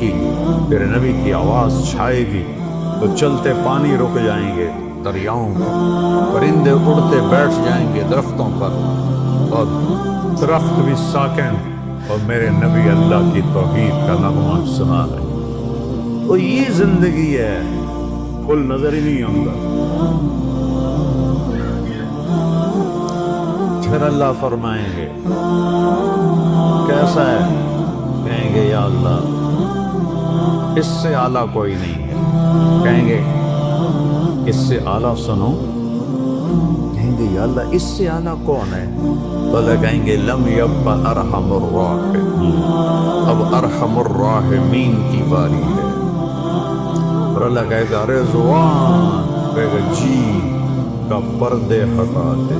کی، تیرے نبی کی آواز چھائے گی تو چلتے پانی رک جائیں گے دریاؤں پر، پرندے اڑتے بیٹھ جائیں گے درختوں پر، اور درخت بھی ساکن اور میرے نبی اللہ کی توحید کا نغمہ سنا رہے۔ تو یہ زندگی ہے، پھول نظر ہی نہیں آؤں گا۔ پھر اللہ فرمائیں گے کیسا ہے؟ کہیں گے یا اللہ اس سے اعلیٰ کوئی نہیں ہے۔ کہیں گے اس سے اعلیٰ سنو، کہیں گے یا اللہ اس سے اعلیٰ کون ہے؟ تو اللہ کہیں گے لم یبق ارحم الراحمین، اب ارحم الراحمین کی باری ہے۔ اور اللہ کہے گا رضوان، کہے گا جی کا پردے ہٹا دے۔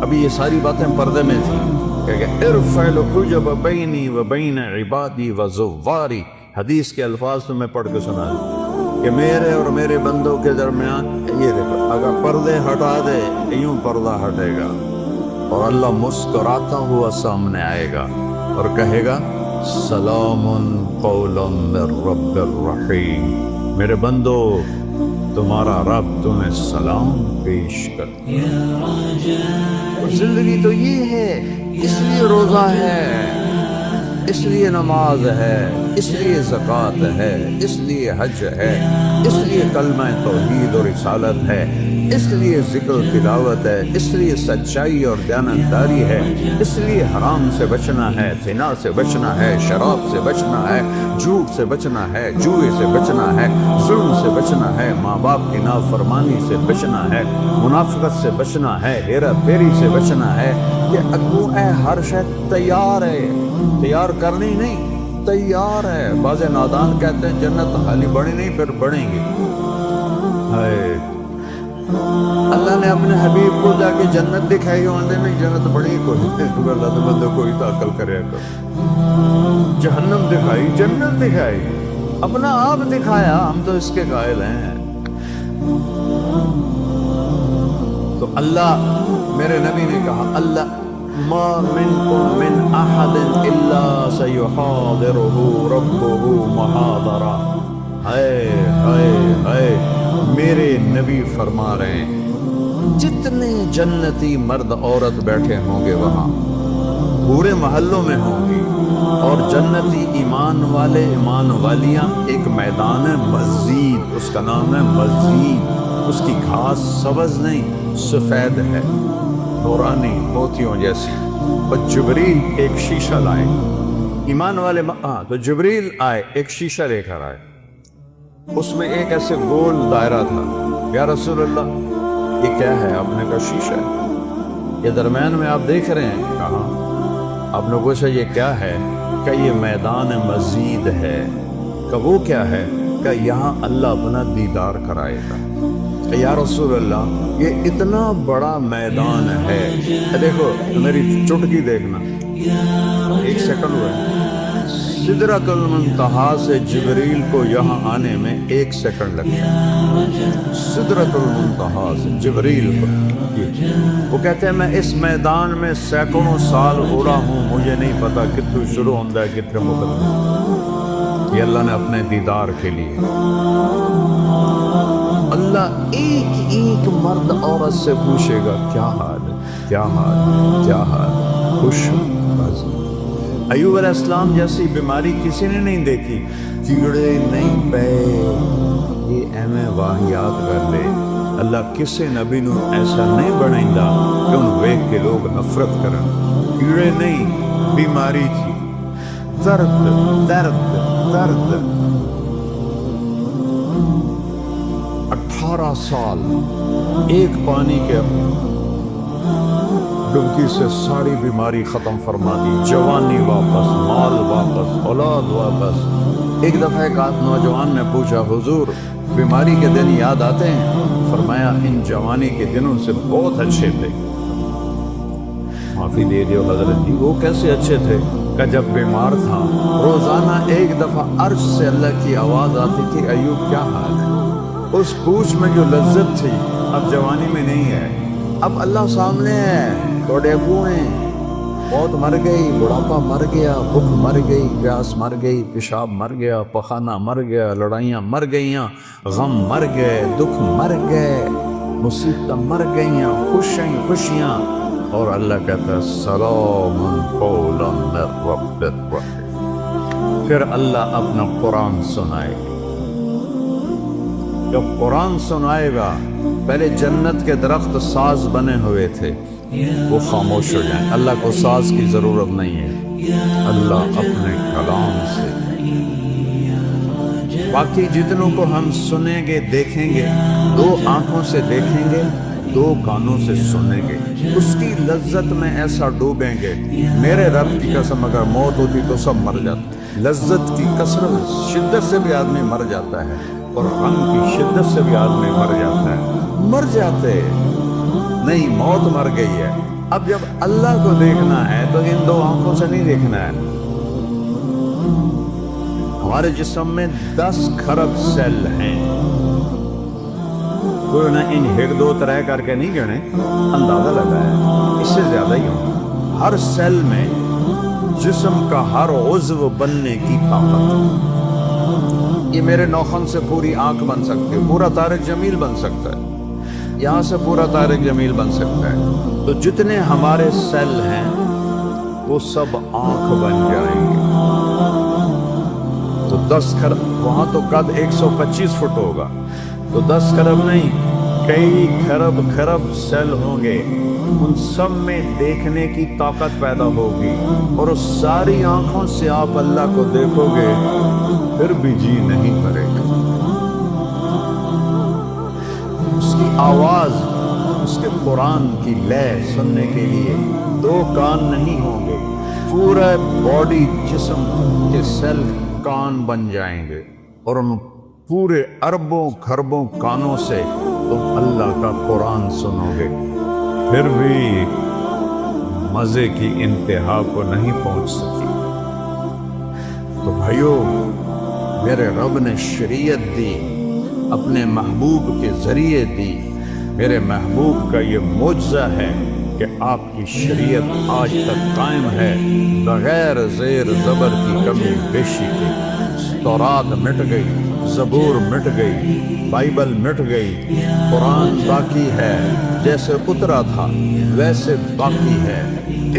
ابھی یہ ساری باتیں پردے میں تھیں، کہ ارفع الحجب بینی و بین عبادی و زواری۔ حدیث کے الفاظ تو میں پڑھ کے سنا دوں کہ میرے اور میرے بندوں کے درمیان یہ دیکھو، اگر پردے ہٹا دے یوں پردہ ہٹے گا، اور اللہ مسکراتا ہوا سامنے آئے گا اور کہے گا سلام قولا من رب الرحیم، میرے بندو تمہارا رب تمہیں سلام پیش کر۔ زندگی تو یہ ہے، اس لیے روزہ ہے، اس لیے نماز ہے، اس لیے زکوٰۃ ہے، اس لیے حج ہے، اس لیے کلمہ توحید اور رسالت ہے، اس لیے ذکر و تلاوت ہے، اس لیے سچائی اور دیانتداری ہے، اس لیے حرام سے بچنا ہے، زنا سے بچنا ہے، شراب سے بچنا ہے، جھوٹ سے بچنا ہے، جوئے سے بچنا ہے، ظلم سے بچنا ہے، ماں باپ کی نافرمانی سے بچنا ہے، منافقت سے بچنا ہے، ہیرا پھیری سے بچنا ہے۔ کہ اگو اے ہر شے تیار ہے، تیار کرنی نہیں، تیار ہے۔ بعض نادان کہتے ہیں جنت حالی بڑی نہیں پھر بڑھیں گے۔ اللہ نے اپنے حبیب کو جا کے جنت دکھائی، ہونے میں جنت بڑی کوئی اللہ تو بندے کوئی تعقل کرے گا۔ جہنم دکھائی، جنت دکھائی، اپنا آپ دکھایا، ہم تو اس کے قائل ہیں۔ تو اللہ، میرے نبی نے کہا اللہ ما منکم من احد الا سیحاضرہ ربہ محاضرہ۔ ہائے ہائے ہائے، میرے نبی فرما رہے ہیں جتنے جنتی مرد عورت بیٹھے ہوں گے وہاں پورے محلوں میں ہوں گی، اور جنتی ایمان والے ایمان والیاں ایک میدان مزید، اس کا نام ہے مزید، اس کی گھاس سبز نہیں سفید ہے، نورانی موتیوں جیسی۔ اور جبریل ایک شیشہ لائے، ایمان والے تو جبریل آئے ایک شیشہ لے کر آئے، اس میں ایک ایسے گول دائرہ تھا۔ یا رسول اللہ یہ کیا ہے؟ آپ نے کہا شیشہ ہے، یہ درمیان میں آپ دیکھ رہے ہیں؟ کہاں؟ آپ نے پوچھا یہ کیا ہے؟ کہ یہ میدان مزید ہے۔ کہ وہ کیا ہے؟ کہ یہاں اللہ اپنا دیدار کرائے گا۔ یا رسول اللہ یہ اتنا بڑا میدان ہے، دیکھو میری چٹکی دیکھنا، ایک سیکنڈ ہوا، سدرۃ المنتہا سے جبریل کو یہاں آنے میں 1 سیکنڈ لگتا ہے۔ سدرۃ المنتہا سے جبریل کو، وہ کہتے ہیں میں اس میدان میں سینکڑوں سال اڑا ہوں، مجھے نہیں پتا کتنے شروع ہوتا ہے کتنے مقدم۔ یہ اللہ نے اپنے دیدار کے لیے، اللہ ایک ایک مرد عورت سے پوچھے گا کیا حال ہے، کیا حال ہے، کیا حال ہے، خوش بس۔ ایوب علیہ السلام جیسی بیماری کسی نے نہیں دیکھی، کیڑے نہیں پے، یہ ایویں واہیات کر لے۔ اللہ کسے نبی نو ایسا نہیں بنائندا کہ ان ویکھ کے لوگ نفرت کرن۔ کیڑے نہیں، بیماری تھی، درد درد درد۔ 18 سال ایک پانی کے ڈبکی سے ساری بیماری ختم فرما دی، جوانی واپس، مال واپس، اولاد واپس۔ ایک دفعہ ایک نوجوان نے پوچھا حضور بیماری کے دن یاد آتے ہیں؟ فرمایا ان جوانی کے دنوں سے بہت اچھے تھے۔ معافی دے دیو حضرت جی، وہ کیسے اچھے تھے؟ کہ جب بیمار تھا روزانہ ایک دفعہ عرش سے اللہ کی آواز آتی تھی ایوب کیا حال ہے؟ اس پوچھ میں جو لذت تھی اب جوانی میں نہیں ہے۔ اب اللہ سامنے ہے، توڑے ابو ہیں، موت مر گئی، بڑھاپا مر گیا، بھوک مر گئی، پیاس مر گئی، پیشاب مر گیا، پخانہ مر گیا، لڑائیاں مر گئیاں، غم مر گئے، دکھ مر گئے، مصیبتیں مر گئیاں، خوشیاں، اور اللہ کہتا ہے سلام قولا من رب الرحیم۔ پھر اللہ اپنا قرآن سنائے گا۔ جب قرآن سنائے گا، پہلے جنت کے درخت ساز بنے ہوئے تھے، وہ خاموش ہو جائیں۔ اللہ کو ساز کی ضرورت نہیں ہے، اللہ اپنے کلام سے۔ باقی جتنوں کو ہم سنیں گے، دیکھیں گے، 2 آنکھوں سے دیکھیں گے، 2 کانوں سے سنیں گے، اس کی لذت میں ایسا ڈوبیں گے۔ میرے رب کی قسم اگر موت ہوتی تو سب مر جاتے۔ لذت کی کثرت شدت سے بھی آدمی مر جاتا ہے، اور غم کی شدت سے بھی آدمی مر جاتا ہے۔ مر جاتے نہیں، موت مر گئی ہے۔ اب جب اللہ کو دیکھنا ہے تو ان 2 آنکھوں سے نہیں دیکھنا ہے۔ ہمارے جسم میں 10 کھرب سیل ہیں، کوئی نہ ان 1 2 3 کر کے نہیں گنے، اندازہ لگایا اس سے زیادہ ہی ہوں۔ ہر سیل میں جسم کا ہر عضو بننے کی طاقت۔ یہ میرے ناخن سے پوری آنکھ بن سکتی ہے، پورا طارق جمیل بن سکتا ہے، یہاں سے پورا طارق جمیل بن سکتا ہے۔ تو جتنے ہمارے سیل ہیں وہ سب آنکھ بن جائیں گے۔ تو 10 کھرب، وہاں تو قد 125 فٹ ہوگا، تو 10 کھرب نہیں، کئی کھرب سیل ہوں گے، ان سب میں دیکھنے کی طاقت پیدا ہوگی، اور اس ساری آنکھوں سے آپ اللہ کو دیکھو گے، پھر بھی جی نہیں بھرے گا۔ اس کی آواز، اس کے قرآن کی لے سننے کے لیے 2 کان نہیں ہوں گے، پورا باڈی جسم کے سیل کان بن جائیں گے، اور ان پورے اربوں کھربوں کانوں سے تم اللہ کا قرآن سنو گے، پھر بھی مزے کی انتہا کو نہیں پہنچ سکی۔ تو بھائیو، میرے رب نے شریعت دی، اپنے محبوب کے ذریعے دی۔ میرے محبوب کا یہ معجزہ ہے کہ آپ کی شریعت آج تک قائم ہے، بغیر زیر زبر کی کمی بیشی کے۔ تورات مٹ گئی، زبور مٹ گئی، بائبل مٹ گئی، قرآن باقی ہے، جیسے اترا تھا ویسے باقی ہے،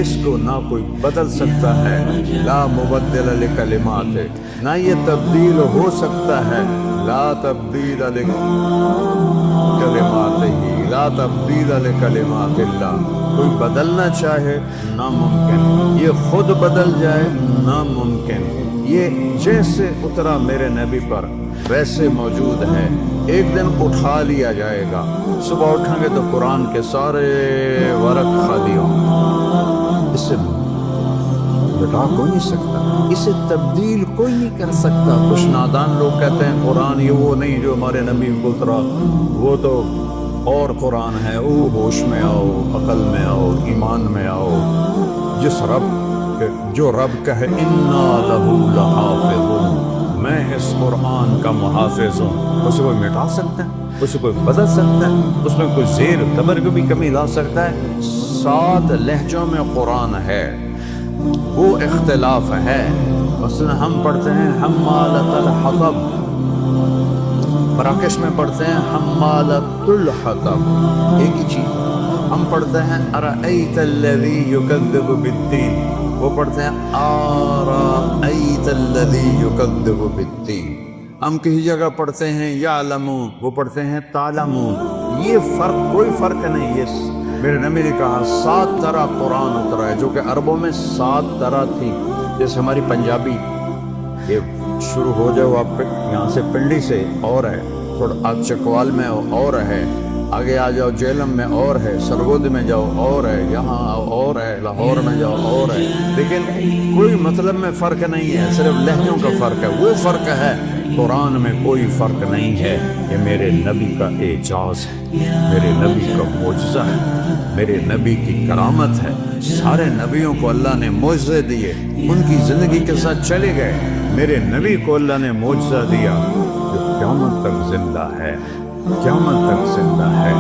اس کو نہ کوئی بدل سکتا ہے، لا مبدل لکلمات، نہ یہ تبدیل ہو سکتا ہے، لا تبدیل لکلمات ہی، لا تبدیل لکلمات اللہ۔ کوئی بدلنا چاہے ناممکن، یہ خود بدل جائے ناممکن۔ یہ جیسے اترا میرے نبی پر ویسے موجود ہے، ایک دن اٹھا لیا جائے گا۔ صبح اٹھیں گے تو قرآن کے سارے ورق خالی ہوں، اسے مٹا کوئی نہیں سکتا، اسے تبدیل کوئی نہیں کر سکتا۔ کچھ نادان لوگ کہتے ہیں قرآن یہ وہ نہیں جو ہمارے نبی کو اترا، وہ تو اور قرآن ہے۔ او ہوش میں آؤ، عقل میں آؤ، ایمان میں آؤ۔ جو رب کہے انا لہو لحافظون، میں اس قرآن کا محافظ ہوں، اسے کوئی مٹا سکتا ہے، اسے کوئی بدل سکتا ہے، اس میں کوئی زیر زبر کو بھی کمی لا سکتا ہے؟ 7 لہجوں میں قرآن ہے، وہ اختلاف ہے۔ مثلا ہم پڑھتے ہیں حمالۃ الحطب، مراکش میں پڑھتے ہیں حمالۃ الحطب، ایک ہی چیز۔ ہم پڑھتے ہیں ارأیت الذی یکذب بالدین، وہ پڑھتے ہیں ارأیت الذی یکذب بالدین۔ ہم کسی جگہ پڑھتے ہیں یعلمون، وہ پڑھتے ہیں تعلمون۔ یہ فرق، کوئی فرق نہیں۔ یہ میرے نبی نے کہا 7 طرح قرآن اترا ہے، جو کہ عربوں میں 7 طرح تھی۔ جیسے ہماری پنجابی، یہ شروع ہو جاؤ آپ یہاں سے پنڈی سے اور ہے، تھوڑا آپ چکوال میں اور ہے، آگے آ جاؤ جیلم میں اور ہے، سرگود میں جاؤ اور ہے، یہاں اور ہے، لاہور میں جاؤ اور ہے، لیکن کوئی مطلب میں فرق نہیں ہے، صرف لہجوں کا فرق ہے۔ وہ فرق ہے، قرآن میں کوئی فرق نہیں ہے۔ یہ میرے نبی کا اعجاز ہے، میرے نبی کا معجزہ ہے، میرے نبی کی کرامت ہے۔ سارے نبیوں کو اللہ نے معجزے دیے، ان کی زندگی کے ساتھ چلے گئے۔ میرے نبی کو اللہ نے معجزہ دیا جو قیامت تک زندہ ہے، قیامت تک زندہ ہے۔